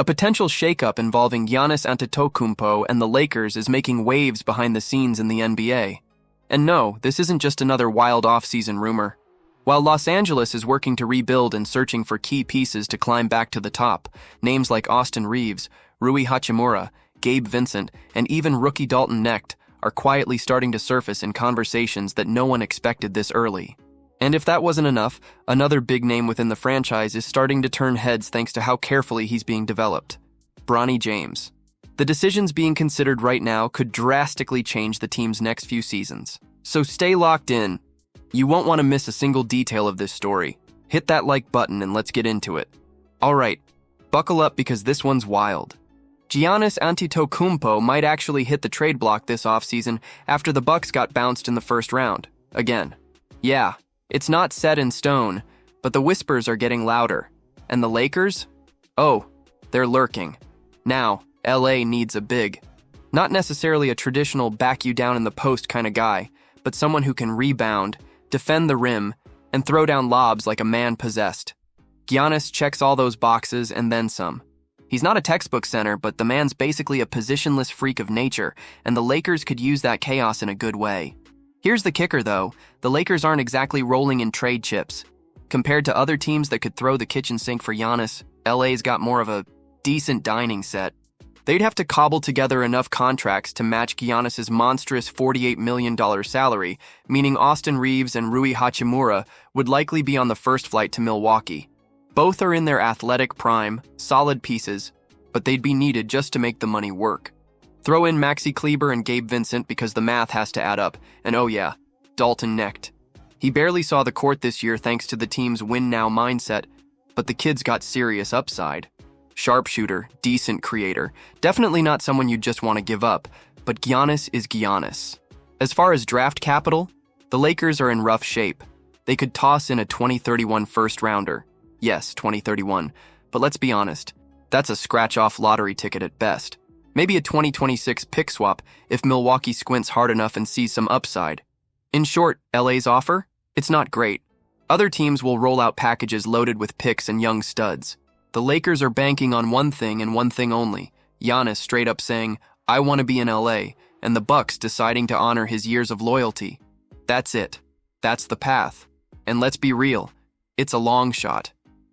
potential shakeup involving Giannis Antetokounmpo and the Lakers is making waves behind the scenes in the NBA. And no, this isn't just another wild offseason rumor. While Los Angeles is working to rebuild and searching for key pieces to climb back to the top, names like Austin Reeves, Rui Hachimura, Gabe Vincent, and even rookie Dalton Knecht are quietly starting to surface in conversations that no one expected this early. And if that wasn't enough, another big name within the franchise is starting to turn heads thanks to how carefully he's being developed. Bronny James. The decisions being considered right now could drastically change the team's next few seasons. So stay locked in. You won't want to miss a single detail of this story. Hit that like button and let's get into it. Alright, buckle up because this one's wild. Giannis Antetokounmpo might actually hit the trade block this offseason after the Bucks got bounced in the first round. Again. Yeah, it's not set in stone, but the whispers are getting louder. And the Lakers? Oh, they're lurking. Now, LA needs a big. Not necessarily a traditional back-you-down-in-the-post kind of guy, but someone who can rebound, defend the rim, and throw down lobs like a man possessed. Giannis checks all those boxes and then some. He's not a textbook center, but the man's basically a positionless freak of nature, and the Lakers could use that chaos in a good way. Here's the kicker, though. The Lakers aren't exactly rolling in trade chips. Compared to other teams that could throw the kitchen sink for Giannis, LA's got more of a decent dining set. They'd have to cobble together enough contracts to match Giannis's monstrous $48 million salary, meaning Austin Reeves and Rui Hachimura would likely be on the first flight to Milwaukee. Both are in their athletic prime, solid pieces, but they'd be needed just to make the money work. Throw in Maxi Kleber and Gabe Vincent because the math has to add up, and oh yeah, Dalton Knecht. He barely saw the court this year thanks to the team's win-now mindset, but the kid's got serious upside. Sharpshooter, decent creator, definitely not someone you'd just want to give up, but Giannis is Giannis. As far as draft capital, the Lakers are in rough shape. They could toss in a 2031 first-rounder. Yes, 2031, but let's be honest, that's a scratch-off lottery ticket at best. Maybe a 2026 pick swap if Milwaukee squints hard enough and sees some upside. In short, LA's offer? It's not great. Other teams will roll out packages loaded with picks and young studs. The Lakers are banking on one thing and one thing only, Giannis straight up saying, "I want to be in LA," and the Bucks deciding to honor his years of loyalty. That's it. That's the path. And let's be real, it's a long shot.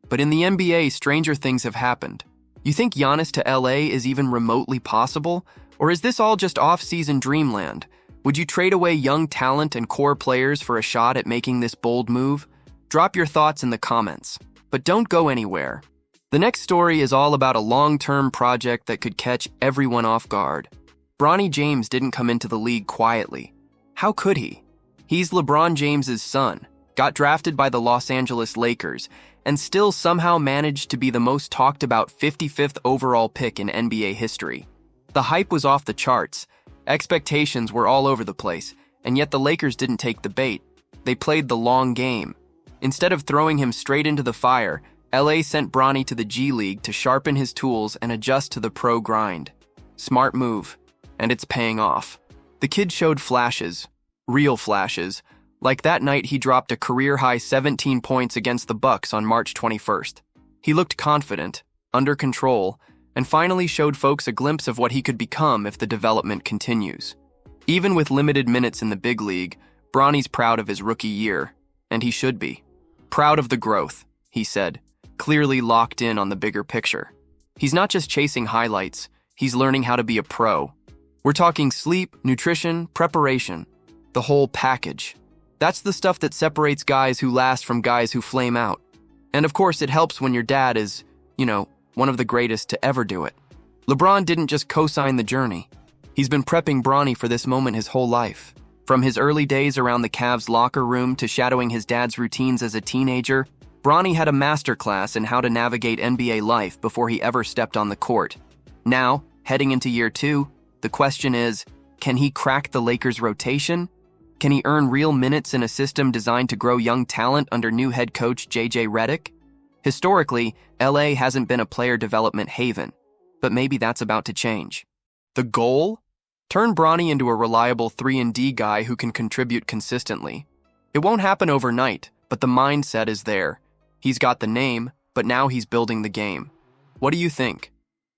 But in the NBA, stranger things have happened. You think Giannis to LA is even remotely possible? Or is this all just off-season dreamland? Would you trade away young talent and core players for a shot at making this bold move? Drop your thoughts in the comments. But don't go anywhere. The next story is all about a long-term project that could catch everyone off guard. Bronny James didn't come into the league quietly. How could he? He's LeBron James's son, got drafted by the Los Angeles Lakers, and still somehow managed to be the most talked about 55th overall pick in NBA history. The hype was off the charts, expectations were all over the place, and yet the Lakers didn't take the bait. They played the long game. Instead of throwing him straight into the fire, LA sent Bronny to the G League to sharpen his tools and adjust to the pro grind. Smart move, and it's paying off. The kid showed flashes, real flashes, like that night he dropped a career-high 17 points against the Bucks on March 21st. He looked confident, under control, and finally showed folks a glimpse of what he could become if the development continues. Even with limited minutes in the big league, Bronny's proud of his rookie year, and he should be. Proud of the growth, he said, clearly locked in on the bigger picture. He's not just chasing highlights, he's learning how to be a pro. We're talking sleep, nutrition, preparation, the whole package. That's the stuff that separates guys who last from guys who flame out. And of course, it helps when your dad is, one of the greatest to ever do it. LeBron didn't just co-sign the journey. He's been prepping Bronny for this moment his whole life. From his early days around the Cavs' locker room to shadowing his dad's routines as a teenager, Bronny had a masterclass in how to navigate NBA life before he ever stepped on the court. Now, heading into year 2, the question is, can he crack the Lakers' rotation? Can he earn real minutes in a system designed to grow young talent under new head coach J.J. Redick? Historically, LA hasn't been a player development haven, but maybe that's about to change. The goal? Turn Bronny into a reliable 3-and-D guy who can contribute consistently. It won't happen overnight, but the mindset is there. He's got the name, but now he's building the game. What do you think?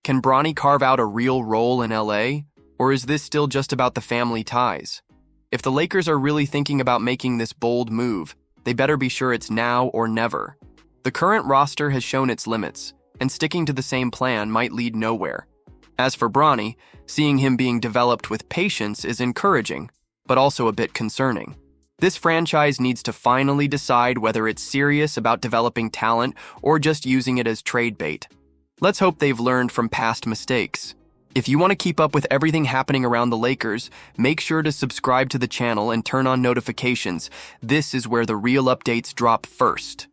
Can Bronny carve out a real role in LA, or is this still just about the family ties? If the Lakers are really thinking about making this bold move, they better be sure it's now or never. The current roster has shown its limits, and sticking to the same plan might lead nowhere. As for Bronny, seeing him being developed with patience is encouraging, but also a bit concerning. This franchise needs to finally decide whether it's serious about developing talent or just using it as trade bait. Let's hope they've learned from past mistakes. If you want to keep up with everything happening around the Lakers, make sure to subscribe to the channel and turn on notifications. This is where the real updates drop first.